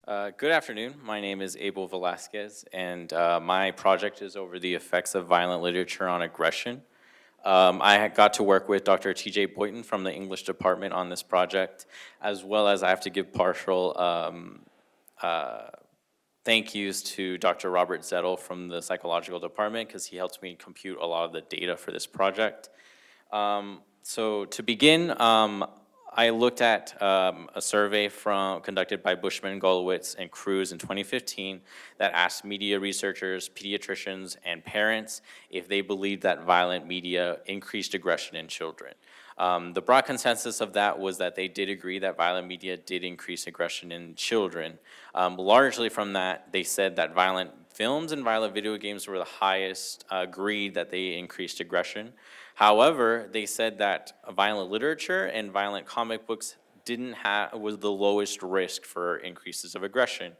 Good afternoon. My name is Abel Velasquez, and my project is over the effects of violent literature on aggression. Got to work with Dr. T.J. Boynton from the English department on this project, as well as I have to give partial thank yous to Dr. Robert Zettel from the psychological department because he helped me compute a lot of the data for this project. So to begin, I looked at a survey conducted by Bushman, Golowitz, and Cruz in 2015 that asked media researchers, pediatricians, and parents if they believed that violent media increased aggression in children. The broad consensus of that was that they did agree that violent media did increase aggression in children. Largely from that, they said that violent films and violent video games were the highest, agreed that they increased aggression. However, they said that violent literature and violent comic books was the lowest risk for increases of aggression.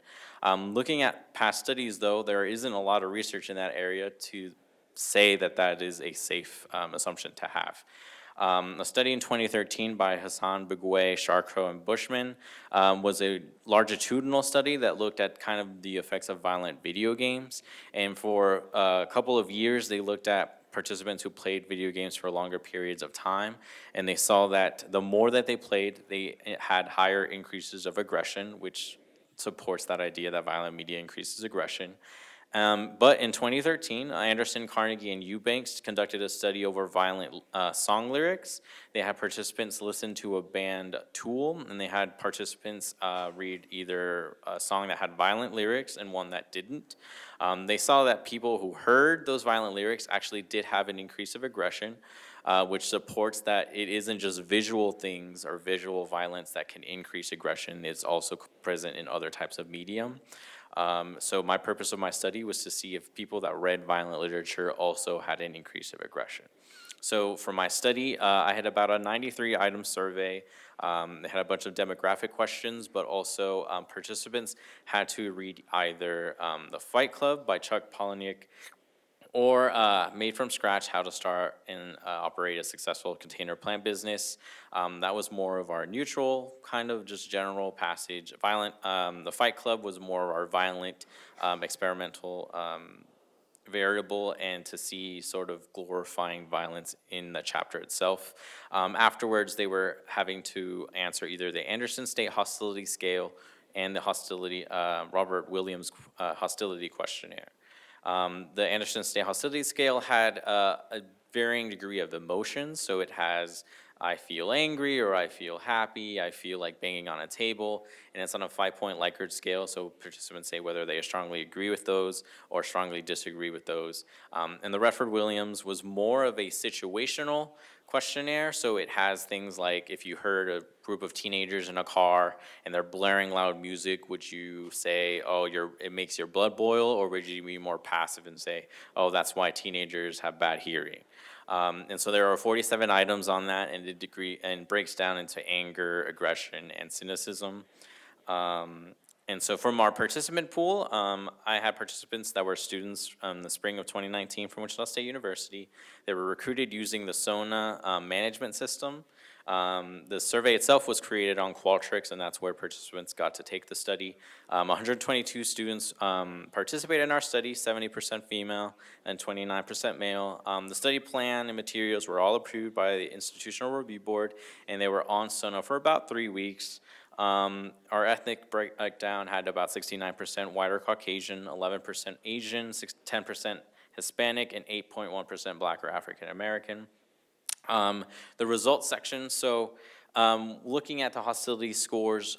Looking at past studies, though, there isn't a lot of research in that area to say that that is a safe assumption to have. A study in 2013 by Hassan, Begway, Charcot, and Bushman was a longitudinal study that looked at kind of the effects of violent video games. And for a couple of years, they looked at participants who played video games for longer periods of time, and they saw that the more that they played, they had higher increases of aggression, which supports that idea that violent media increases aggression. But in 2013, Anderson, Carnegie, and Eubanks conducted a study over violent song lyrics. They had participants listen to a band Tool, and they had participants read either a song that had violent lyrics and one that didn't. They saw that people who heard those violent lyrics actually did have an increase of aggression, which supports that it isn't just visual things or visual violence that can increase aggression. It's also present in other types of medium. So my purpose of my study was to see if people that read violent literature also had an increase of aggression. So for my study, I had about a 93-item survey. They had a bunch of demographic questions, but also participants had to read either The Fight Club by Chuck Palahniuk or Made from Scratch, How to Start and Operate a Successful Container Plant Business. That was more of our neutral, kind of just general passage. The Fight Club was more of our violent, experimental variable, and to see sort of glorifying violence in the chapter itself. Afterwards, they were having to answer either the Anderson State Hostility Scale and the Robert Williams Hostility Questionnaire. The Anderson State Hostility Scale had a varying degree of emotions, so it has I feel angry, or I feel happy, I feel like banging on a table, and it's on a 5-point Likert scale, so participants say whether they strongly agree with those or strongly disagree with those. And the Redford-Williams was more of a situational questionnaire, so it has things like if you heard a group of teenagers in a car and they're blaring loud music, would you say, oh, it makes your blood boil, or would you be more passive and say, oh, that's why teenagers have bad hearing? And so there are 47 items on that, and breaks down into anger, aggression, and cynicism. And so from our participant pool, I had participants that were students in the spring of 2019 from Wichita State University. They were recruited using the SONA management system. The survey itself was created on Qualtrics, and that's where participants got to take the study. 122 students participated in our study, 70% female and 29% male. The study plan and materials were all approved by the Institutional Review Board, and they were on SONA for about 3 weeks. Our ethnic breakdown had about 69% white or Caucasian, 11% Asian, 10% Hispanic, and 8.1% Black or African American. The results section, so looking at the hostility scores,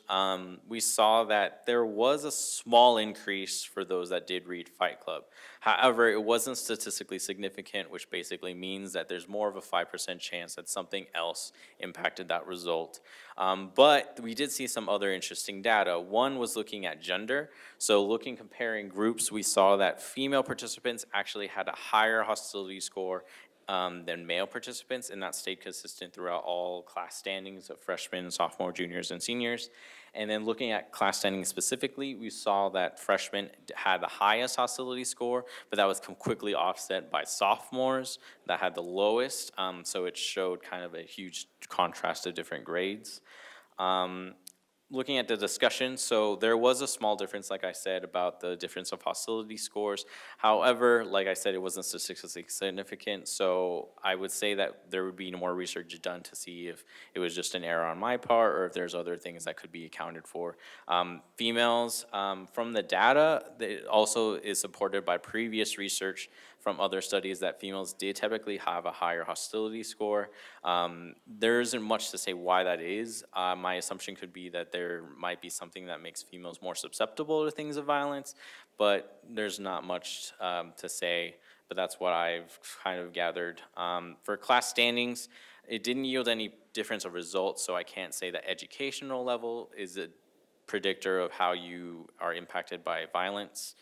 we saw that there was a small increase for those that did read Fight Club. However, it wasn't statistically significant, which basically means that there's more of a 5% chance that something else impacted that result. But we did see some other interesting data. One was looking at gender. So comparing groups, we saw that female participants actually had a higher hostility score than male participants, and that stayed consistent throughout all class standings of freshmen, sophomore, juniors, and seniors. And then looking at class standings specifically, we saw that freshmen had the highest hostility score, but that was quickly offset by sophomores that had the lowest, so it showed kind of a huge contrast of different grades. looking at the discussion, so there was a small difference, like I said, about the difference of hostility scores. However, like I said, it wasn't statistically significant, so I would say that there would be more research done to see if it was just an error on my part or if there's other things that could be accounted for. Females, from the data, it also is supported by previous research from other studies that females did typically have a higher hostility score. There isn't much to say why that is. My assumption could be that there might be something that makes females more susceptible to things of violence, but there's not much to say, but that's what I've kind of gathered. For class standings, it didn't yield any difference of results, so I can't say that educational level is a predictor of how you are impacted by violence.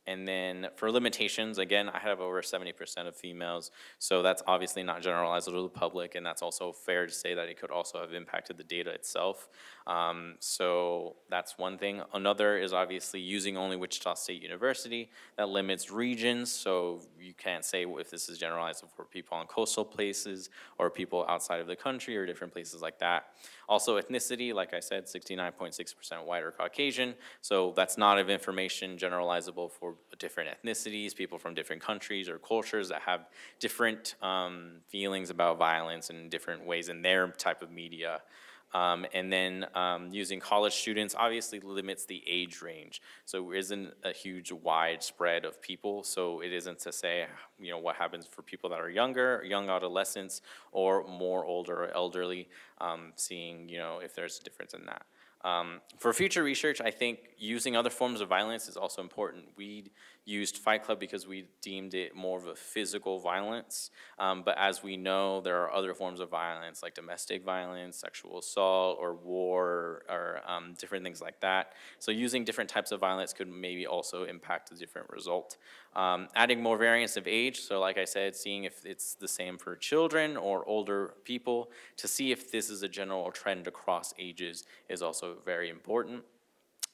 And then for limitations, again, I have over 70% of females, so that's obviously not generalizable to the public, and that's also fair to say that it could also have impacted the data itself. So that's one thing. Another is obviously using only Wichita State University. That limits regions, so you can't say if this is generalizable for people on coastal places or people outside of the country or different places like that. Also ethnicity, like I said, 69.6% white or Caucasian, so that's not of information generalizable for different ethnicities, people from different countries or cultures that have different feelings about violence in different ways in their type of media. And then using college students obviously limits the age range. So it isn't a huge wide spread of people. So it isn't to say, you know, what happens for people that are younger, young adolescents, or more older or elderly, seeing, you know, if there's a difference in that. For future research, I think using other forms of violence is also important. We used Fight Club because we deemed it more of a physical violence, but as we know, there are other forms of violence like domestic violence, sexual assault, or war, or different things like that. So using different types of violence could maybe also impact a different result. Adding more variance of age, so like I said, seeing if it's the same for children or older people to see if this is a general trend across ages is also very important.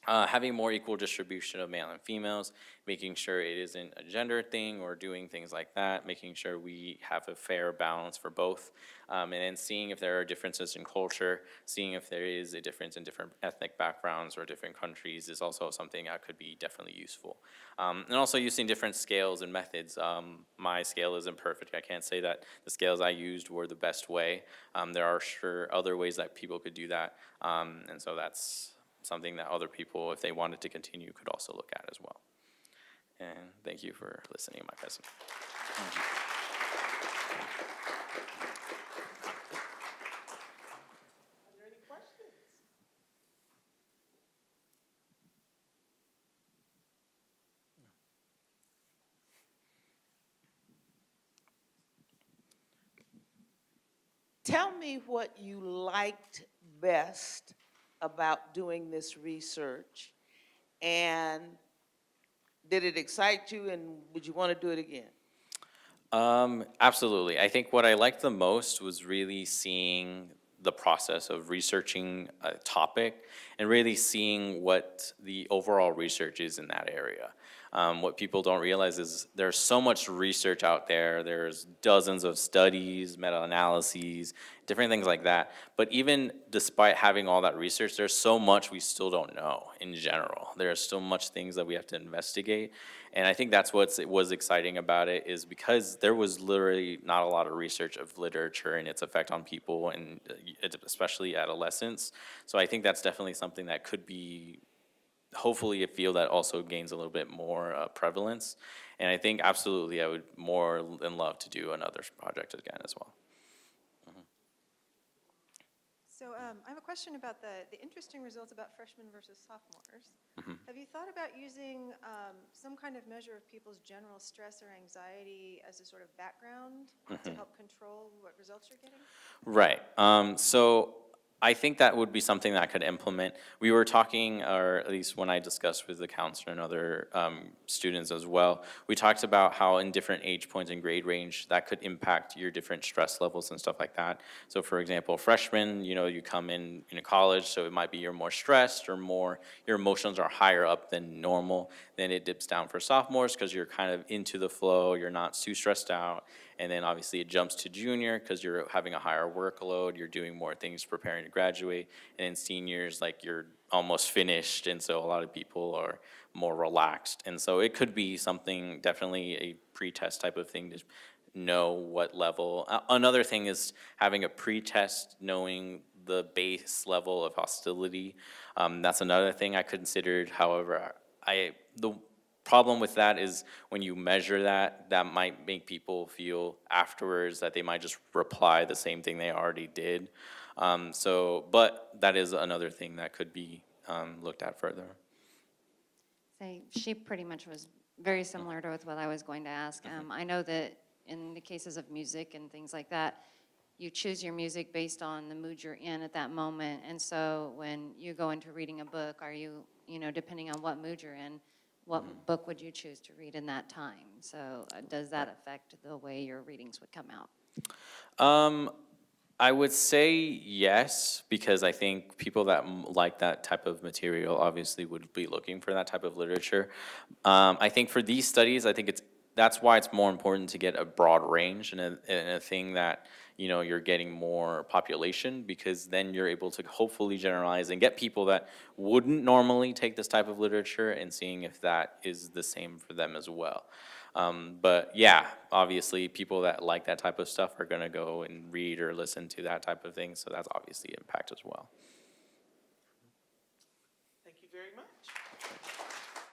Having more equal distribution of male and females, making sure it isn't a gender thing or doing things like that, making sure we have a fair balance for both, and then seeing if there are differences in culture, seeing if there is a difference in different ethnic backgrounds or different countries is also something that could be definitely useful. And also using different scales and methods. My scale isn't perfect. I can't say that the scales I used were the best way. There are sure other ways that people could do that, and so that's something that other people, if they wanted to continue, could also look at as well. And thank you for listening to my presentation. Are there any questions? Tell me what you liked best about doing this research, and did it excite you, and would you want to do it again? Absolutely. I think what I liked the most was really seeing the process of researching a topic and really seeing what the overall research is in that area. What people don't realize is there's so much research out there. There's dozens of studies, meta-analyses, different things like that. But even despite having all that research, there's so much we still don't know in general. There are still much things that we have to investigate. And I think that's what was exciting about it, is because there was literally not a lot of research of literature and its effect on people, and especially adolescents. So I think that's definitely something that could be hopefully a field that also gains a little bit more prevalence. And I think absolutely I would more than love to do another project again as well. So I have a question about the interesting results about freshmen versus sophomores. Have you thought about using some kind of measure of people's general stress or anxiety as a sort of background to help control what results you're getting? Right. So I think that would be something that I could implement. We were talking, or at least when I discussed with the counselor and other students as well, we talked about how in different age points and grade range that could impact your different stress levels and stuff like that. So for example, freshmen, you know, you come in college, so it might be you're more stressed or more, your emotions are higher up than normal. Then it dips down for sophomores because you're kind of into the flow, you're not too stressed out. And then obviously it jumps to junior because you're having a higher workload, you're doing more things preparing to graduate. And then seniors, like you're almost finished, and so a lot of people are more relaxed. And so it could be something, definitely a pre-test type of thing to know what level. Another thing is having a pre-test, knowing the base level of hostility. That's another thing I considered. However, the problem with that is when you measure that, that might make people feel afterwards that they might just reply the same thing they already did. But that is another thing that could be looked at further. She pretty much was very similar to what I was going to ask. I know that in the cases of music and things like that, you choose your music based on the mood you're in at that moment. And so when you go into reading a book, are you, depending on what mood you're in, what book would you choose to read in that time? So does that affect the way your readings would come out? I would say yes, because I think people that like that type of material obviously would be looking for that type of literature. I think for these studies, I think that's why it's more important to get a broad range and a thing that, you're getting more population, because then you're able to hopefully generalize and get people that wouldn't normally take this type of literature and seeing if that is the same for them as well. But yeah, obviously people that like that type of stuff are gonna go and read or listen to that type of thing, so that's obviously impact as well.